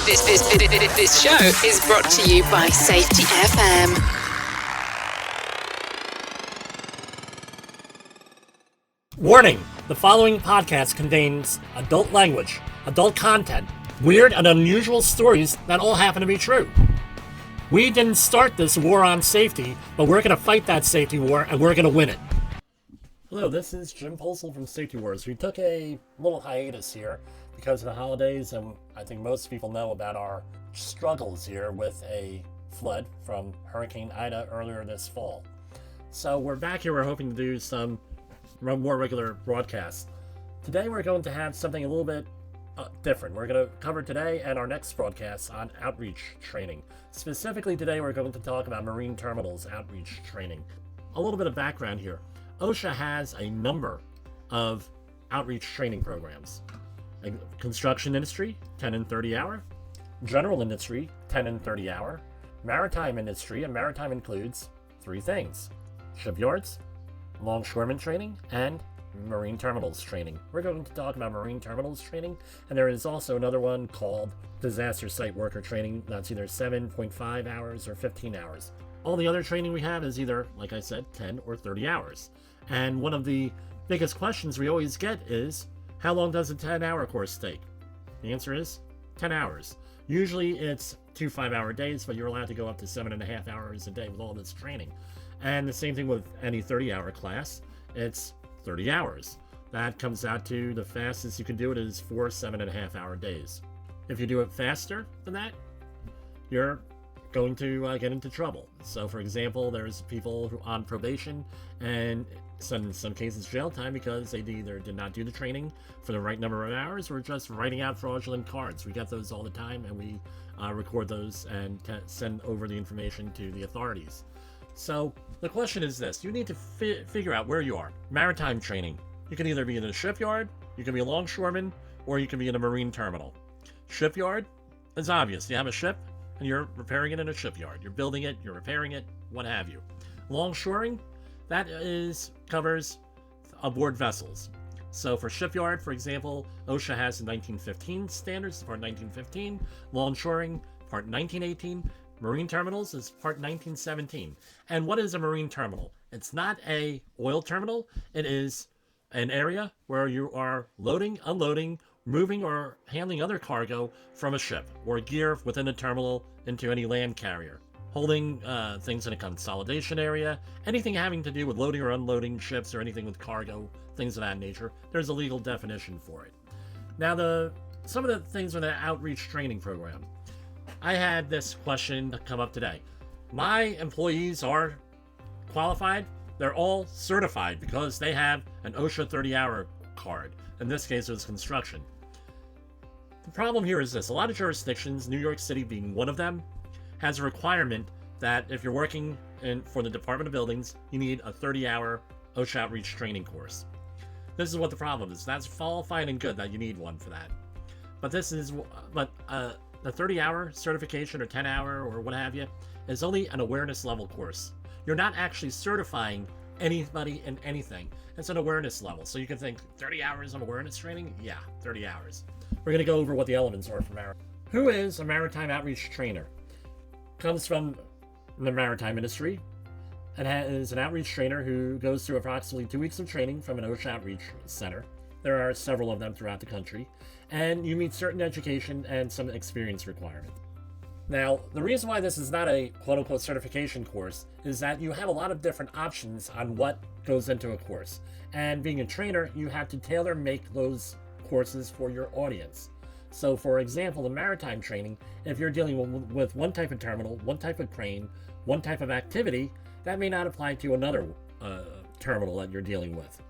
This show is brought to you by Safety FM. Warning! The following podcast contains adult language, adult content, weird and unusual stories that all happen to be true. We didn't start this war on safety, but we're going to fight that safety war and we're going to win it. Hello, this is Jim Polsel from Safety Wars. We took a little hiatus here because of the holidays, and I think most people know about our struggles here with a flood from Hurricane Ida earlier this fall. So we're back here. We're hoping to do some more regular broadcasts. Today we're going to have something a little bit different. We're going to cover today and our next broadcast on outreach training. Specifically today we're going to talk about marine terminals outreach training. A little bit of background here. OSHA has a number of outreach training programs. Construction industry, 10 and 30 hour. General industry, 10 and 30 hour. Maritime industry, and maritime includes three things: shipyards, longshoreman training, and marine terminals training. We're going to talk about marine terminals training, and there is also another one called disaster site worker training. That's either 7.5 hours or 15 hours. All the other training we have is either, like I said, 10 or 30 hours. And one of the biggest questions we always get is, how long does a 10-hour course take? The answer is 10 hours. Usually it's 2 5-hour days, but you're allowed to go up to 7.5 hours a day with all this training. And the same thing with any 30-hour class. It's 30 hours. That comes out to the fastest you can do it is 4 7.5-hour days. If you do it faster than that, you're going to get into trouble. So, for example, there's people who on probation and in some cases jail time because they either did not do the training for the right number of hours or just writing out fraudulent cards. We get those all the time, and we record those and send over the information to the authorities. So the question is this: you need to figure out where you are. Maritime training. You can either be in a shipyard, you can be a longshoreman, or you can be in a marine terminal. Shipyard is obvious. You have a ship and you're repairing it in a shipyard. You're building it, you're repairing it, what have you. Longshoring, that covers aboard vessels. So for shipyard, for example, OSHA has the 1915 standards, part 1915. Longshoring, part 1918. Marine terminals is part 1917. And what is a marine terminal? It's not a oil terminal. It is an area where you are loading, unloading, moving or handling other cargo from a ship or gear within a terminal into any land carrier, holding things in a consolidation area, anything having to do with loading or unloading ships or anything with cargo, things of that nature. There's a legal definition for it. Now, some of the things with the outreach training program. I had this question come up today. My employees are qualified. They're all certified because they have an OSHA 30-hour card. In this case, it was construction. The problem here is this. A lot of jurisdictions, New York City being one of them, has a requirement that if you're working for the Department of Buildings, you need a 30-hour OSHA outreach training course. This is what the problem is. That's all fine and good that you need one for that. But the 30-hour certification or 10-hour or what have you is only an awareness level course. You're not actually certifying anybody in anything. It's an awareness level. So you can think 30 hours of awareness training? Yeah, 30 hours. We're going to go over what the elements are for maritime. Who is a maritime outreach trainer? Comes from the maritime industry and is an outreach trainer who goes through approximately 2 weeks of training from an OSHA outreach center. There are several of them throughout the country, and you meet certain education and some experience requirements. Now, the reason why this is not a quote-unquote certification course is that you have a lot of different options on what goes into a course. And being a trainer, you have to tailor-make those courses for your audience. So, for example, in maritime training, if you're dealing with one type of terminal, one type of crane, one type of activity, that may not apply to another terminal that you're dealing with.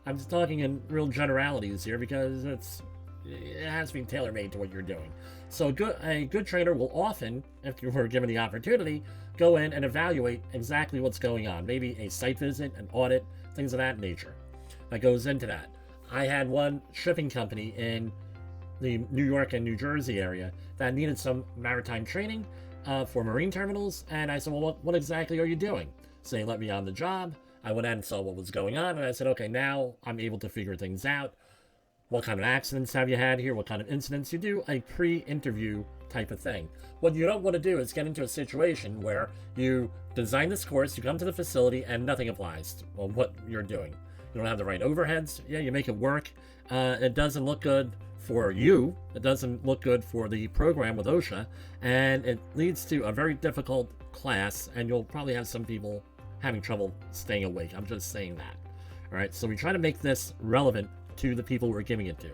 I'm just talking in real generalities here because it has to be tailor-made to what you're doing. So a good trainer will often, if you were given the opportunity, go in and evaluate exactly what's going on. Maybe a site visit, an audit, things of that nature. That goes into that. I had one shipping company in the New York and New Jersey area that needed some maritime training for marine terminals, and I said, well, what exactly are you doing? So they let me on the job. I went out and saw what was going on, and I said, okay, now I'm able to figure things out. What kind of accidents have you had here? What kind of incidents? You do a pre-interview type of thing. What you don't want to do is get into a situation where you design this course, you come to the facility, and nothing applies to what you're doing. You don't have the right overheads. Yeah, you make it work. It doesn't look good for you. It doesn't look good for the program with OSHA, and it leads to a very difficult class, and you'll probably have some people having trouble staying awake. I'm just saying that. All right, so we try to make this relevant to the people we're giving it to.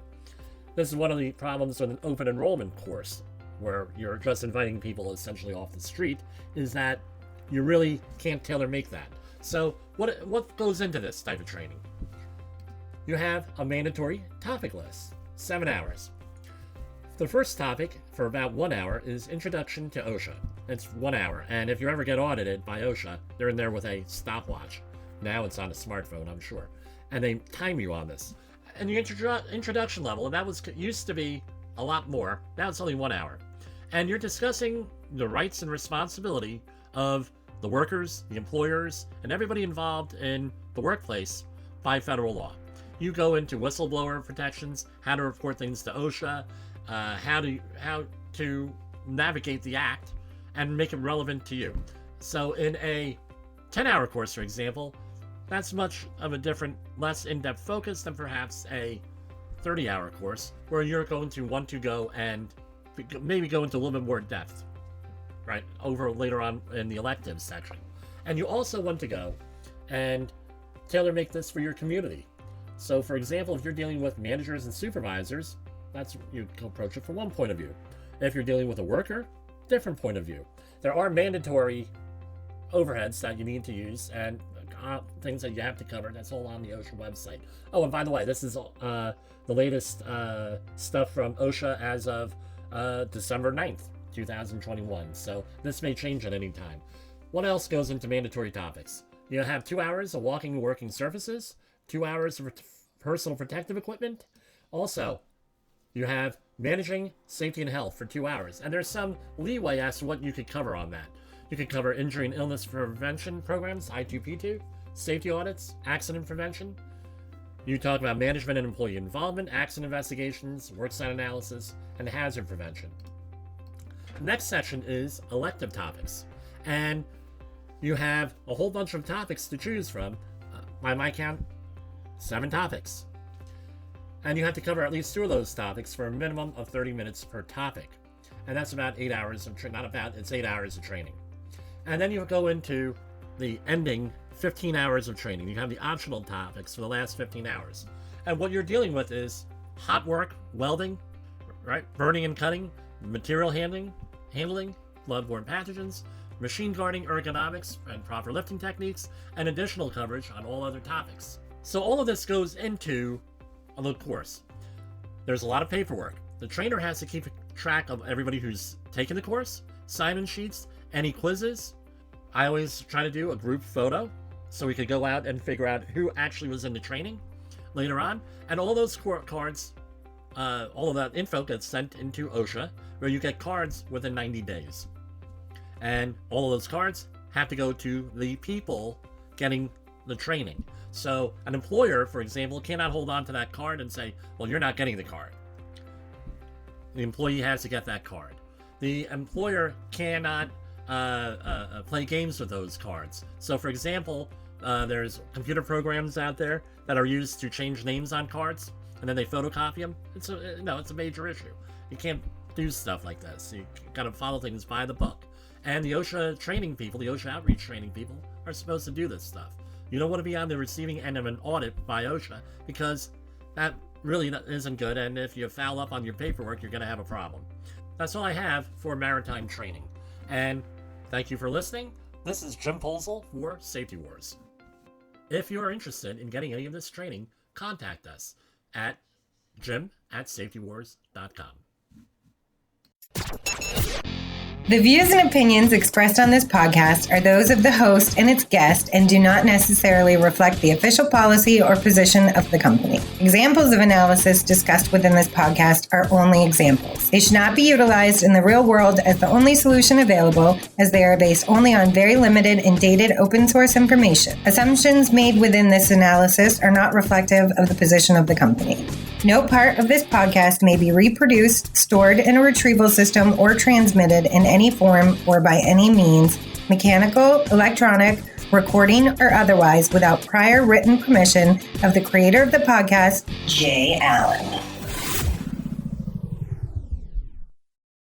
This is one of the problems with an open enrollment course, where you're just inviting people essentially off the street, is that you really can't tailor-make that. So what goes into this type of training? You have a mandatory topic list, 7 hours. The first topic, for about 1 hour, is Introduction to OSHA. It's 1 hour, and if you ever get audited by OSHA, they're in there with a stopwatch. Now it's on a smartphone, I'm sure. And they time you on this. And the introduction level, and that used to be a lot more. Now it's only 1 hour. And you're discussing the rights and responsibility of the workers, the employers, and everybody involved in the workplace by federal law. You go into whistleblower protections, how to report things to OSHA, how to navigate the act and make it relevant to you. So in a 10-hour course, for example, that's much of a different, less in-depth focus than perhaps a 30-hour course, where you're going to want to go and maybe go into a little bit more depth, right, over later on in the electives section. And you also want to go and tailor-make this for your community. So, for example, if you're dealing with managers and supervisors, you can approach it from one point of view. If you're dealing with a worker, different point of view. There are mandatory overheads that you need to use and things that you have to cover. That's all on the OSHA website. Oh, and by the way, this is the latest stuff from OSHA as of December 9th, 2021. So this may change at any time. What else goes into mandatory topics? You have 2 hours of walking and working surfaces, 2 hours of personal protective equipment. Also, you have managing safety and health for 2 hours. And there's some leeway as to what you could cover on that. You could cover injury and illness prevention programs, I2P2, safety audits, accident prevention. You talk about management and employee involvement, accident investigations, worksite analysis, and hazard prevention. The next section is elective topics. And you have a whole bunch of topics to choose from. By my count, 7 topics. And you have to cover at least 2 of those topics for a minimum of 30 minutes per topic. And that's about 8 hours of it's 8 hours of training. And then you go into the ending 15 hours of training. You have the optional topics for the last 15 hours. And what you're dealing with is hot work, welding, right? Burning and cutting, material handling, bloodborne pathogens, machine guarding, ergonomics, and proper lifting techniques, and additional coverage on all other topics. So all of this goes into a little course. There's a lot of paperwork. The trainer has to keep track of everybody who's taken the course, sign-in sheets, any quizzes. I always try to do a group photo so we could go out and figure out who actually was in the training later on. And all those cards, all of that info gets sent into OSHA, where you get cards within 90 days. And all of those cards have to go to the people getting the training. So an employer, for example, cannot hold on to that card and say, well, you're not getting the card. The employee has to get that card. The employer cannot play games with those cards. So, for example, there's computer programs out there that are used to change names on cards, and then they photocopy them. It's a major issue. You can't do stuff like this. You got to follow things by the book. And the OSHA training people, the OSHA outreach training people, are supposed to do this stuff. You don't want to be on the receiving end of an audit by OSHA, because that really isn't good, and if you foul up on your paperwork, you're going to have a problem. That's all I have for maritime training. And thank you for listening. This is Jim Polzel for Safety Wars. If you are interested in getting any of this training, contact us at jim@safetywars.com. The views and opinions expressed on this podcast are those of the host and its guest and do not necessarily reflect the official policy or position of the company. Examples of analysis discussed within this podcast are only examples. They should not be utilized in the real world as the only solution available, as they are based only on very limited and dated open source information. Assumptions made within this analysis are not reflective of the position of the company. No part of this podcast may be reproduced, stored in a retrieval system, or transmitted in any form or by any means, mechanical, electronic, recording, or otherwise, without prior written permission of the creator of the podcast, Jay Allen.